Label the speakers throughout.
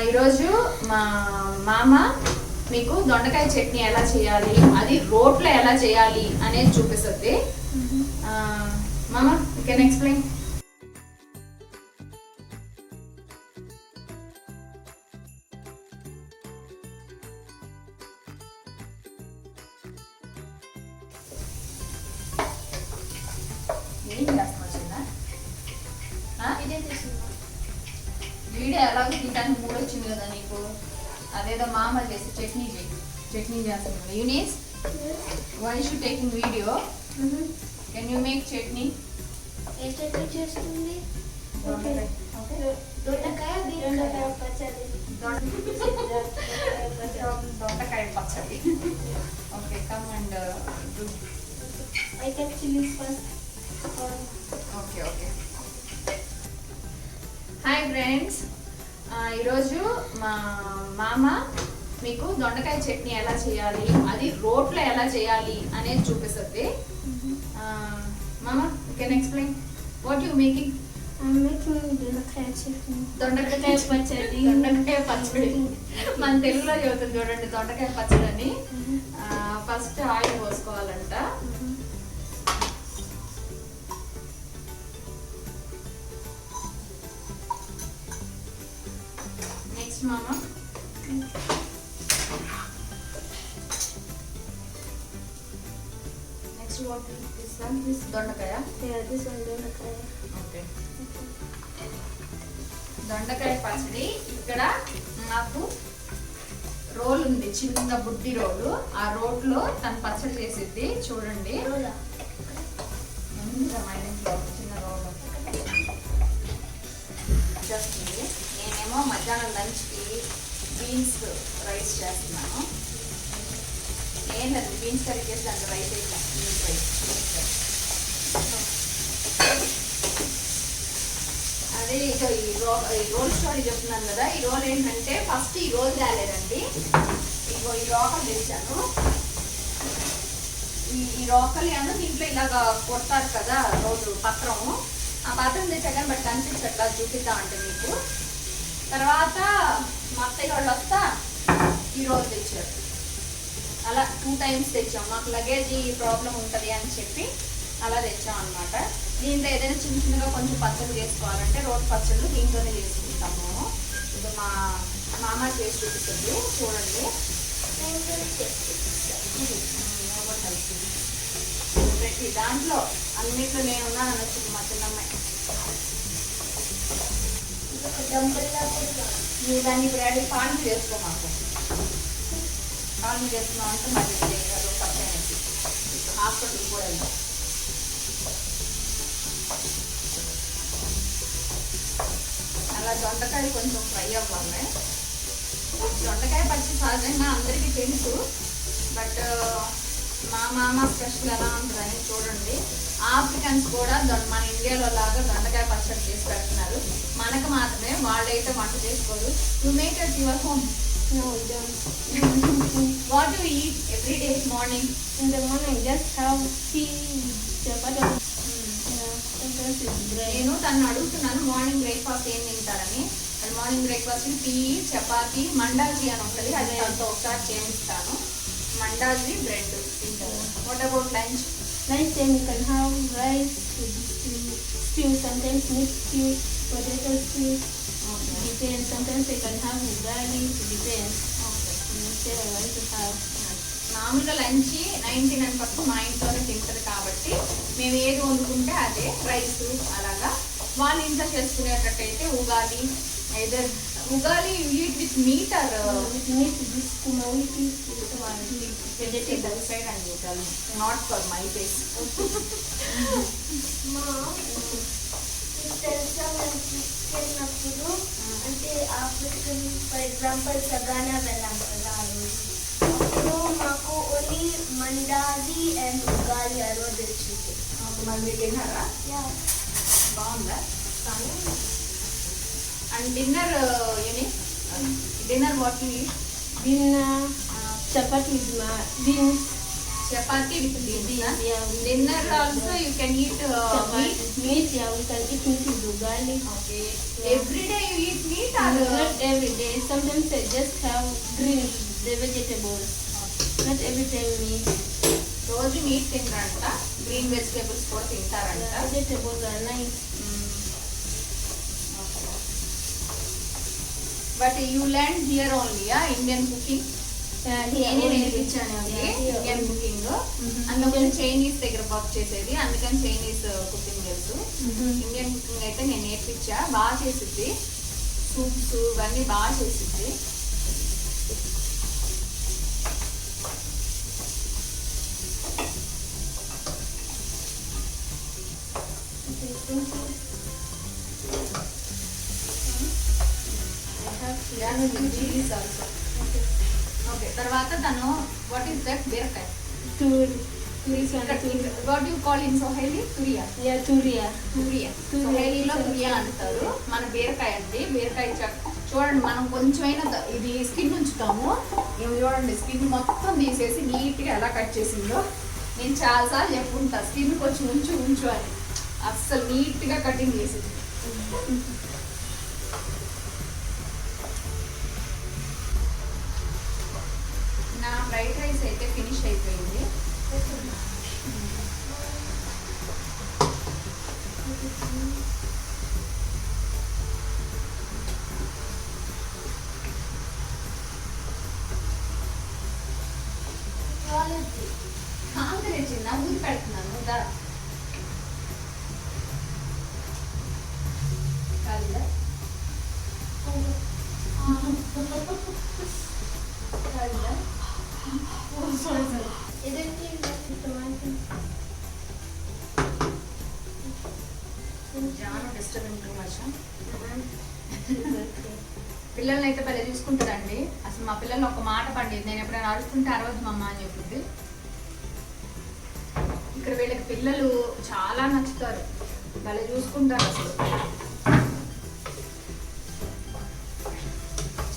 Speaker 1: ఈరోజు మా మామ మీకు దొండకాయ చట్నీ ఎలా చేయాలి, అది రోట్లో ఎలా చేయాలి అనేది చూపిస్తుంది. మామ, యూ కెన్ ఎక్స్ప్లెయిన్. ఏం చేస్తున్నా వీడియో ఎలాగో తింటానికి మూడు వచ్చింది కదా నీకు, అదేదో మామ చేసి చట్నీ చేస్తున్నాడు. Eunice, why should taking video? Can you make chutney?
Speaker 2: ఏ చట్నీ చేస్తుంది?
Speaker 1: దొండకాయ పచ్చడి. Okay, come and do.
Speaker 2: I can chilies first.
Speaker 1: Okay. Hi friends, ఈరోజు మా మామ మీకు దొండకాయ చట్నీ ఎలా చేయాలి, అది రోట్లో ఎలా చేయాలి అనేది చూపిస్తుంది. మామ, you can explain what you making?
Speaker 2: I'm making దొండకాయ చట్నీ.
Speaker 1: దొండకాయ పచ్చడి. మన తెలుగులో చెబుతుంది చూడండి, దొండకాయ పచ్చడి అని. ఫస్ట్ ఆయిల్ పోసుకోవాలంట. నెక్స్ట్ మామ, next what this one? This దొండకాయ.
Speaker 2: This one దొండకాయ.
Speaker 1: ఓకే, దొండకాయ పచ్చడి. ఇక్కడ నాకు రోల్ ఉంది, చిన్న బుడ్డి రోలు. ఆ రోట్లో తను పచ్చడి చేసిద్ది చూడండి. చిన్న రోల్ వచ్చేస్తుంది. నేనేమో మధ్యాహ్నం లంచ్కి బీన్స్ రైస్ చేస్తున్నాను. ఏం లేదు, బీన్స్ కర్రీ చేసి దాంట్లో రైస్ వేసాను. Beans rice. అదే ఇక ఈ రోల్ స్టోరీ చెప్తున్నాను కదా. ఈ రోల్ ఏంటంటే ఫస్ట్ ఈ రోల్ తేలేదండి. ఇగో ఈ రోకలు తెచ్చాను. ఈ రోకలు ఏమో దీంట్లో ఇలాగా కొడతారు కదా రోడ్డు పత్రము. ఆ పాత్రం తెచ్చాక బట్ కనిపించట్లా, చూపిద్దామంటే మీకు. తర్వాత మా అత్తయ్య వాళ్ళు వస్తా ఈ రోల్ తెచ్చారు. అలా 2 times తెచ్చాం. మాకు లగేజ్ ప్రాబ్లం ఉంటుంది అని చెప్పి అలా తెచ్చాం అనమాట. దీంట్లో ఏదైనా చిన్నగా కొంచెం పచ్చళ్ళు చేసుకోవాలంటే రోడ్ పచ్చళ్ళు దీంట్లోనే చేసుకుంటాము. ఇది మా మామ చేసి చూపిస్తుంది చూడండి. ప్రతి దాంట్లో అన్నిట్లో నేను ఉన్నాను అనొచ్చు మా చిన్నమ్మాయి. దాన్ని ఇప్పుడు యాడ్ పాలు చేసుకో, మాకు పాలు చేసుకున్నాం అంటే మరి పచ్చడి హాస్పిటల్ కూడా వెళ్దాం. అలా దొండకాయ కొంచెం ఫ్రై అవ్వాలి. దొండకాయ పచ్చి సహజంగా అందరికీ తెలుసు, బట్ మా మామ స్పెషల్ ఎలా ఉంటుందని చూడండి. ఆఫ్రికన్స్ కూడా మన ఇండియాలో లాగా దొండకాయ పచ్చడి చేసి పెడుతున్నారు. మనకు మాత్రమే, వాళ్ళైతే వంట చేసుకోరు. You make at your home?
Speaker 2: No, we don't.
Speaker 1: What do you eat every day morning?
Speaker 2: In the morning, just have tea with chapati. Sometimes it's bread.
Speaker 1: నేను తను అడుగుతున్నాను మార్నింగ్ బ్రేక్ఫాస్ట్ ఏం తింటారని. మార్నింగ్ బ్రేక్ఫాస్ట్ టీ, చపాతి, మండాజీ అని ఉంటుంది. అది తనతో ఒకసారి చేయిస్తాను. మండాజీ, బ్రెడ్ తింటారు. What about lunch?
Speaker 2: Lunch time you can have rice with stew, sometimes mixed stew, potato stew. Depends. Sometimes you can have ugali. Depends. Say I want to have.
Speaker 1: మామూలుగా lunch 99% మా ఇంట్లోనే తింటుంది కాబట్టి మేము ఏది వండుకుంటే అదే. రైస్ అలాగా. వాళ్ళ ఇంట్లో చేసుకునేటట్టయితే ugali, either ugali you eat with meat or
Speaker 2: With meat, this kumawiki,
Speaker 1: vegetable side and ugali, not for my taste.
Speaker 2: తెలుసా మేము తీసుకెళ్ళినప్పుడు అంటే ఆఫ్రికన్ ఫర్ ఎగ్జాంపుల్ సగానా వెళ్ళాం కదా. అప్పుడు మాకు ఓన్లీ మండాది అండ్ ఉగాలి ఆ రోజు వచ్చింది.
Speaker 1: మళ్ళీ తిన్నారా? బాగుందా? And dinner dinner what you eat?
Speaker 2: Dinner, chapati with beans.
Speaker 1: Chapati with beans.
Speaker 2: Yeah.
Speaker 1: Dinner also you can eat meat.
Speaker 2: Meat, yeah, we can eat meat with ugali.
Speaker 1: Okay. Every day you eat meat or
Speaker 2: Not every day. Sometimes I just have green the vegetables. Not every time meat.
Speaker 1: రోజు meet తింటారంట, green vegetables కూడా తింటారంట.
Speaker 2: Vegetables are nice.
Speaker 1: But you land here only Indian cooking. నేనే నేర్పించాను Indian cooking. అందుకని Chinese దగ్గర work చేసేది, అందుకని Chinese cooking తెలుసు. Indian cooking అయితే నేను నేర్పించా, బాగా చేసిద్ది. సూప్స్ ఇవన్నీ బాగా చేసిద్ది. Chillies also. ఓకే, తర్వాత తను what is that beerakaya. What you call in Swahili? తురియా.
Speaker 2: Turia.
Speaker 1: సోహైలీలో తురియా అంటారు. మన బీరకాయ అండి. బీరకాయ చూడండి, మనం కొంచెమైనా ఇది స్కిన్ ఉంచుతాము. ఏమి చూడండి, స్కిన్ మొత్తం తీసేసి నీట్గా ఎలా కట్ చేసిందో. నేను చాలాసార్లు చెప్పుకుంటా, స్కిన్ కొంచెం ఉంచు అని. అస్సలు నీట్గా కటింగ్ చేసింది. నా ఫ్రైడ్ రైస్ అయితే ఫినిష్ అయిపోయింది. కాంగ్రెస్ చిన్న ఊరి పెడుతున్నాను దా. కాలిదా? కాలిదా? జాను డిస్టర్బెన్స్ టూ మచ్. పిల్లల్ని అయితే భలే చూసుకుంటుందండి. అసలు మా పిల్లల్ని ఒక మాట పండేది, నేను ఎప్పుడైనా అరుస్తుంటే అరవద్దు మా అమ్మ అని చెప్పింది. ఇక్కడ వీళ్ళకి పిల్లలు చాలా నచ్చుతారు, భలే చూసుకుంటారు. అసలు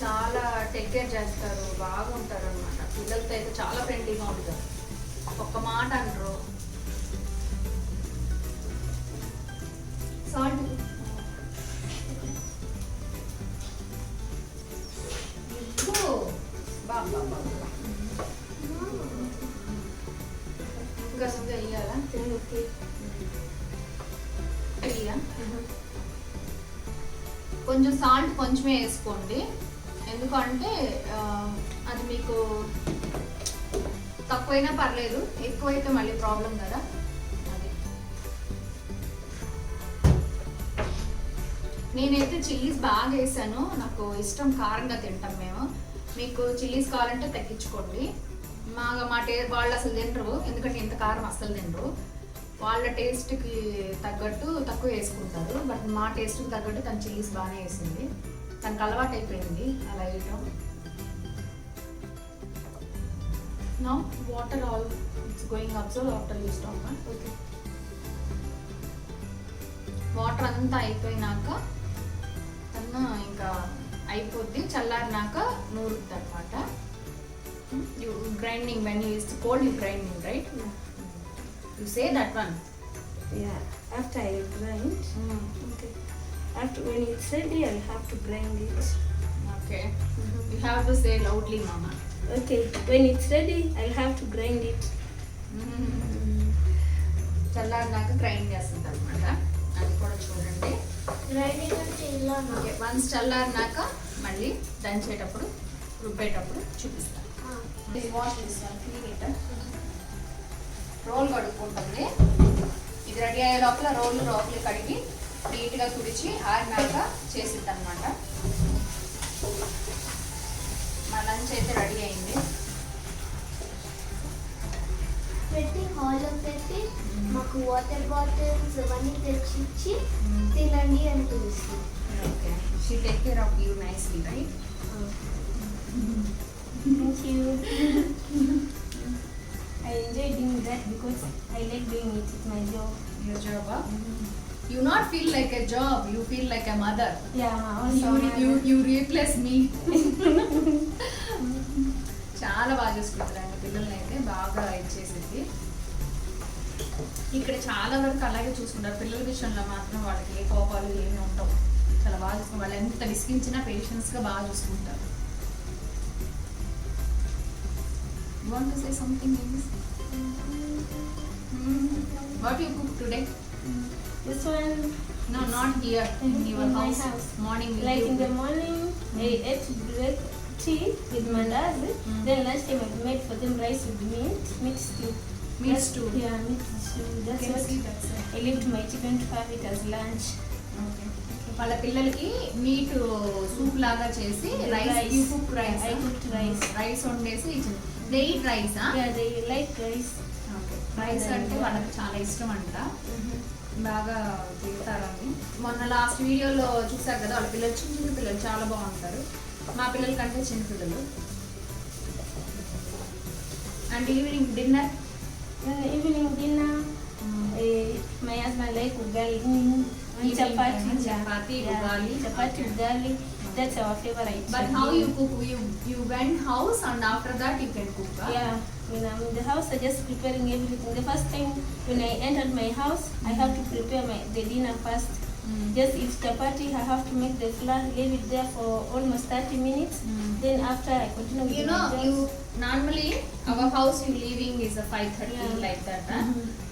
Speaker 1: చాలా టేక్ కేర్ చేస్తారు, బాగుంటారు అనమాట. పిల్లలతో అయితే చాలా ఫ్రెండ్లీగా ఉంటారు, ఒక్క మాట అంటారు. సాల్ట్ ఇంకా సుందర ఇయ్యాలా? కొంచెం సాల్ట్ కొంచెమే వేసుకోండి, ఎందుకంటే అది మీకు తక్కువైనా పర్లేదు, ఎక్కువైతే మళ్ళీ ప్రాబ్లం కదా. అది నేనైతే చిల్లీస్ బాగా వేసాను, నాకు ఇష్టం, కారంగా తింటాం మేము. మీకు చిల్లీస్ కావాలంటే తగ్గించుకోండి. మా వాళ్ళు అసలు తినరు, ఎందుకంటే ఇంత కారం అస్సలు తినరు. వాళ్ళ టేస్ట్కి తగ్గట్టు తక్కువ వేసుకుంటారు, బట్ మా టేస్ట్కి తగ్గట్టు తను చిల్లీస్ బాగానే వేసింది. తనకు అలవాటు అయిపోయింది అలా వేయటం. Now water all it's going up, so after you stop. Okay. Water అంతా అయిపోయినాక అన్న ఇంకా అయిపోద్ది, చల్లారినాక నూరుద్ది అనమాట. You grinding when is cold, you grinding right? You say that one.
Speaker 2: Yeah, after I grind. Okay. After when it's ready, I'll have to grind it.
Speaker 1: Okay. You have to say loudly, Mama.
Speaker 2: Okay. When it's ready, I'll have to grind it.
Speaker 1: చల్లారినాక grind చేస్తుంది అనమాట. అది కూడా చూడండి.
Speaker 2: Grinding అంటే ఇలా.
Speaker 1: Okay, once చల్లారినాక మళ్ళీ దంచేటప్పుడు రుబ్బేటప్పుడు చూపిస్తాను. వాష్ చేస్తాను, క్లీన్ ఇట్. రోల్ కడుక్కుంటుంది. ఇది రెడీ అయ్యే లోపల రోలు కడిగి నీట్గా తుడిచి ఆరినాక చేసిద్ది అనమాట. మా లంచ్ అయితే రెడీ అయింది.
Speaker 2: పెట్టి హాల్లో పెట్టి మాకు వాటర్ బాటిల్స్ అవన్నీ తెచ్చిచ్చి తినండి అని పిలుస్తుంది.
Speaker 1: Okay, she take care of you nicely, right?
Speaker 2: Thank you. I enjoy doing that because I like doing it. It's my job.
Speaker 1: Your job, huh? You not feel like a job, you feel like a mother.
Speaker 2: Yeah, also
Speaker 1: you replace me. చాలా బాగా చూసుకుంటారండి పిల్లల్ని, అయితే బాగా ఇచ్చేసింది. ఇక్కడ చాలా వరకు అలాగే చూసుకుంటారు. పిల్లల విషయంలో మాత్రం వాళ్ళకి ఏ కోపాలు ఏమి ఉండవు. చాలా బాగా చూసుకుంటారు. వాళ్ళు ఎంత విసిగించినా పేషెన్స్గా బాగా చూసుకుంటారు. You want to say something in this? What you cook today?
Speaker 2: This one,
Speaker 1: No, not here. In your
Speaker 2: in my
Speaker 1: house.
Speaker 2: house.
Speaker 1: Morning. we
Speaker 2: Like
Speaker 1: do.
Speaker 2: in the morning, I ate bread, tea with mandazi. Then lunchtime I made for them rice with meat stew.
Speaker 1: Meat
Speaker 2: That's-
Speaker 1: stew.
Speaker 2: Yeah, meat stew. That's
Speaker 1: Can
Speaker 2: what
Speaker 1: see that's it.
Speaker 2: I leave to my children to have it as lunch.
Speaker 1: Okay. వాళ్ళ పిల్లలకి meet soup లాగా చేసి rice
Speaker 2: Rice.
Speaker 1: You cook rice
Speaker 2: I cooked rice.
Speaker 1: Rice వండేసి ఇచ్చింది. They eat rice.
Speaker 2: Yeah, they like rice.
Speaker 1: Rice అంటే వాళ్ళకి చాలా ఇష్టం అంట. బాగా తింటారని మొన్న లాస్ట్ వీడియోలో చూసారు కదా, వాళ్ళ పిల్లలు చిన్న చిన్న పిల్లలు చాలా బాగుంటారు. మా పిల్లల కంటే చిన్న పిల్లలు. And evening dinner
Speaker 2: In the evening dinner, my husband like ugali and
Speaker 1: Evening
Speaker 2: chapati.
Speaker 1: time, chapati, ugali.
Speaker 2: Chapati,
Speaker 1: Okay.
Speaker 2: ugali. That's our favorite.
Speaker 1: But how you cook? You went house and after that you can cook.
Speaker 2: Yeah, when I'm in the house, I just preparing everything. The first time when I entered my house, I have to prepare the dinner first. Just if chapati, I have to make the flour, leave it there for almost 30 minutes. Then after I continue with
Speaker 1: You
Speaker 2: my
Speaker 1: know,
Speaker 2: jobs.
Speaker 1: you normally our house you leaving is a 5:30
Speaker 2: Yeah.
Speaker 1: like that.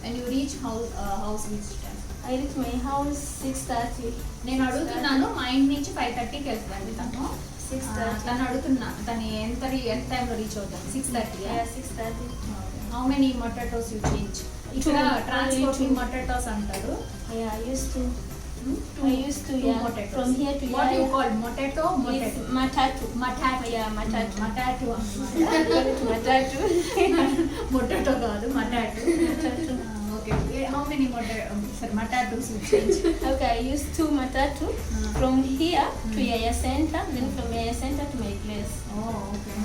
Speaker 1: When you reach house which time?
Speaker 2: I reach my house 6:30.
Speaker 1: నేను అడుగుతున్నాను, మా ఇంటి నుంచి 5:30కి వెళ్తుందండి తను.
Speaker 2: 6:30.
Speaker 1: తను అడుగుతున్నా తను ఎంత టైంలో రీచ్ అవుతుంది? 6:30.
Speaker 2: Yeah, 6:30.
Speaker 1: How many matatus you change? ఇక్కడ
Speaker 2: Two.
Speaker 1: ట్రాన్స్పోర్టింగ్ మొటాటోస్ అంటారు.
Speaker 2: Yeah, I used to.
Speaker 1: Two.
Speaker 2: I used to,
Speaker 1: Two
Speaker 2: yeah.
Speaker 1: potatoes.
Speaker 2: From here to
Speaker 1: What
Speaker 2: here.
Speaker 1: you call potato?
Speaker 2: It's matatu.
Speaker 1: Matato.
Speaker 2: Yeah, matatu.
Speaker 1: Matato.
Speaker 2: Matatu.
Speaker 1: Potato కాదు, matato.
Speaker 2: Matatu.
Speaker 1: Okay. How many matatos you change?
Speaker 2: Okay, I used 2 matatu from here to Yaya Center, then from Yaya Center to my place.
Speaker 1: Oh, okay.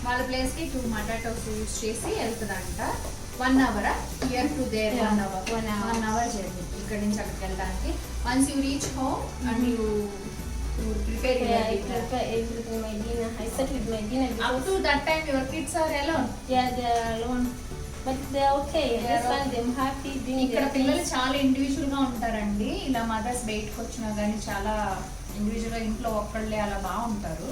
Speaker 1: వాళ్ళ ప్లేస్కి 2 మటాటోస్ use చేసి వెళ్తుందంట. 1 hour here to their.
Speaker 2: Yeah,
Speaker 1: 1 hour.
Speaker 2: 1 hour.
Speaker 1: 1 hour journey ఇక్కడి నుంచి అక్కడికి వెళ్ళడానికి. Once you reach home and you prepare
Speaker 2: Yeah, I prepare everything, my dinner. I start with my dinner
Speaker 1: up
Speaker 2: because
Speaker 1: to that time your kids are alone.
Speaker 2: yeah, they are alone. But they are okay. I
Speaker 1: They are
Speaker 2: just find them happy doing
Speaker 1: ఇక్కడ
Speaker 2: their
Speaker 1: పిల్లలు
Speaker 2: things.
Speaker 1: చాలా individual గా ఉంటారండి. ఇలా mothers బయటకు వచ్చినా కానీ చాలా ఇండివిజువల్ గా ఇంట్లో ఒక్కళ్ళే అలా బాగుంటారు.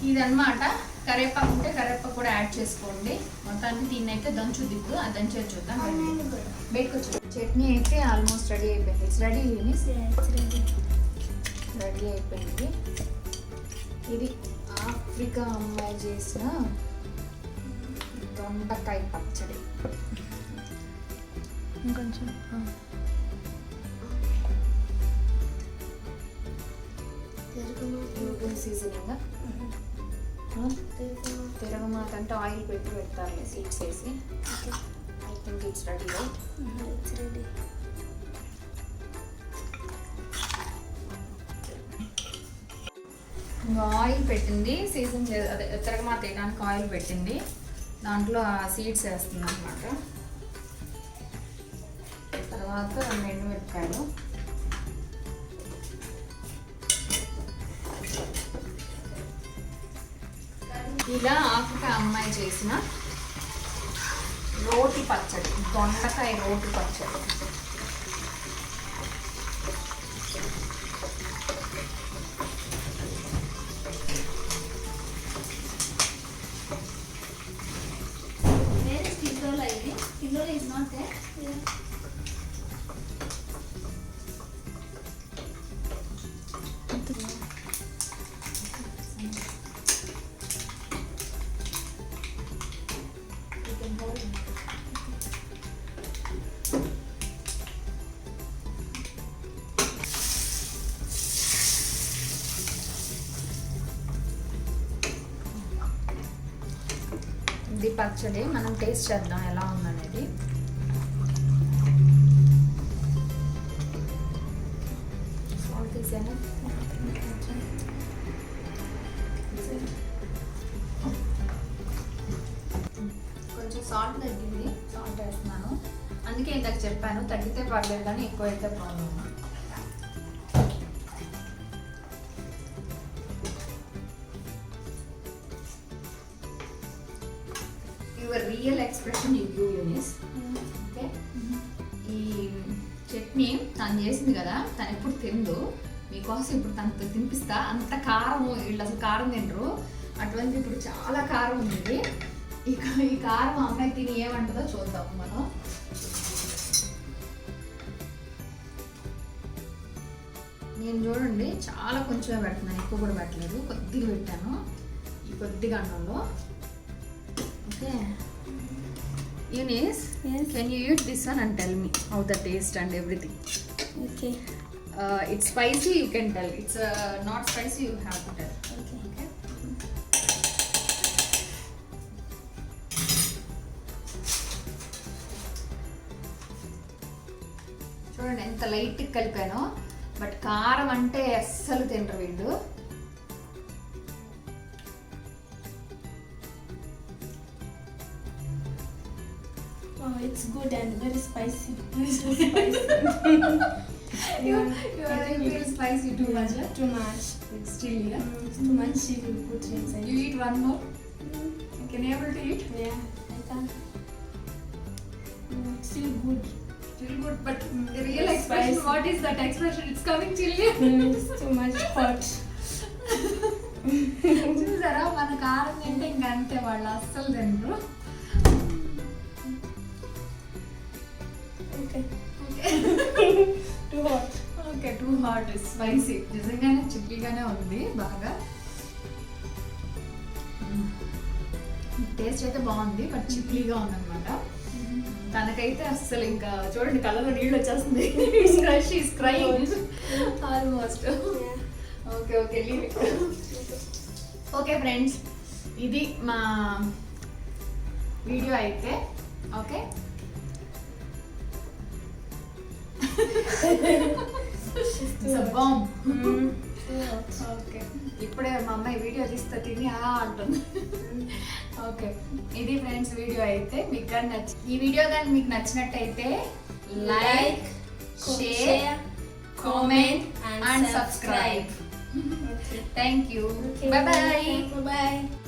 Speaker 1: ఇదన్నమాట. కరేపాకు ఉంటే కరేపాకు కూడా యాడ్ చేసుకోండి. మొత్తానికి దీన్ని అయితే దంచు దిద్దు, ఆ దంచేది చూద్దాం. బయటకు వచ్చి చట్నీ అయితే ఆల్మోస్ట్ రెడీ అయిపోయింది. It's ready.
Speaker 2: Yeah, it's ready.
Speaker 1: Ready అయిపోయింది. ఇది ఆఫ్రికా అమ్మాయి చేసిన దొండకాయ పచ్చడి.
Speaker 2: ఇంకొంచెం
Speaker 1: సీజనింగ్ తిరగమాత అంటే ఆయిల్ పెట్టి పెడతారులే, సీడ్స్ వేసి. I think it's ready right.
Speaker 2: It's ready.
Speaker 1: Oil పెట్టింది, సీజన్ అదే తిరగమాత వేయడానికి ఆయిల్ పెట్టింది. దాంట్లో ఆ సీడ్స్ వేస్తుంది అనమాట. తర్వాత 2 ఎండుమిరపకాయలు, ఇలా ఆఫ్రికా అమ్మాయి చేసిన రోటి పచ్చడి, దొండకాయ రోటి పచ్చడి. Where is Tizola? Tizola is not there.
Speaker 2: Yeah.
Speaker 1: You can hold it. ఇది పచ్చడి. మనం టేస్ట్ చేద్దాం ఎలా ఉందనేది. సాల్ట్ తీసాను. కొంచెం సాల్ట్ తగ్గింది, సాల్ట్ వేస్తున్నాను. అందుకే ఇందాక చెప్పాను, తగ్గితే పర్లేదు కానీ ఎక్కువ అయితే problem. Your real expression you give యూనిస్. ఓకే. ఈ చట్నీ తను చేసింది కదా, తను ఎప్పుడు తిందు. మీకోసం ఇప్పుడు తనతో తినిపిస్తా. అంత కారం, వీళ్ళు అసలు కారం తినరు, అటువంటి ఇప్పుడు చాలా కారం ఉంది. ఈ కారం అమ్మాయి తిని ఏమంటుందో చూద్దాం మనం. నేను చూడండి చాలా కొంచెమే పెడుతున్నాను, ఎక్కువ కూడా పెట్టలేదు, కొద్దిగా పెట్టాను ఈ కొద్దిగా అన్నంలో. Okay Eunice, can you eat this one and tell me how the taste and everything?
Speaker 2: Okay.
Speaker 1: It's spicy, you can tell. It's not spicy, you have to tell.
Speaker 2: Okay.
Speaker 1: చూడండి ఎంత లైట్ కలిపానో, బట్ కారం అంటే అస్సలు తినరు వీళ్ళు.
Speaker 2: Oh, it's good and very spicy. Very so spicy.
Speaker 1: You feel spicy too much, huh?
Speaker 2: Too much.
Speaker 1: It's chili, yeah?
Speaker 2: It's too much chili put inside.
Speaker 1: You eat one more? Can you able to eat?
Speaker 2: Yeah, I can. It's still good.
Speaker 1: Still good, but the real
Speaker 2: It's
Speaker 1: expression,
Speaker 2: spicy.
Speaker 1: what is that expression? It's coming chili.
Speaker 2: It's too much hot.
Speaker 1: చూసారా, మన కారం తింటే ఇంకా అంతే, వాళ్ళు అస్సలు తినరు.
Speaker 2: Okay. Too hot.
Speaker 1: Okay, too hot, spicy. నిజంగానే చిల్లీగానే ఉంది బాగా. టేస్ట్ అయితే బాగుంది, బట్ చిల్లీగా ఉందన్నమాట. తనకైతే అస్సలు ఇంకా చూడండి కళ్ళలో నీళ్ళు వచ్చేస్తుంది. She's crying almost. Okay okay, leave it. Okay friends, ఇది మా వీడియో అయితే. ఓకే, ఓకే, ఇప్పుడే మా అమ్మాయి వీడియో తీస్తే తిని అంటుంది. ఓకే, ఇది ఫ్రెండ్స్ వీడియో అయితే. మీకు కానీ ఈ వీడియో కానీ మీకు నచ్చినట్టయితే like, share, comment and subscribe. Thank you.
Speaker 2: Okay.
Speaker 1: Bye bye.
Speaker 2: Bye bye.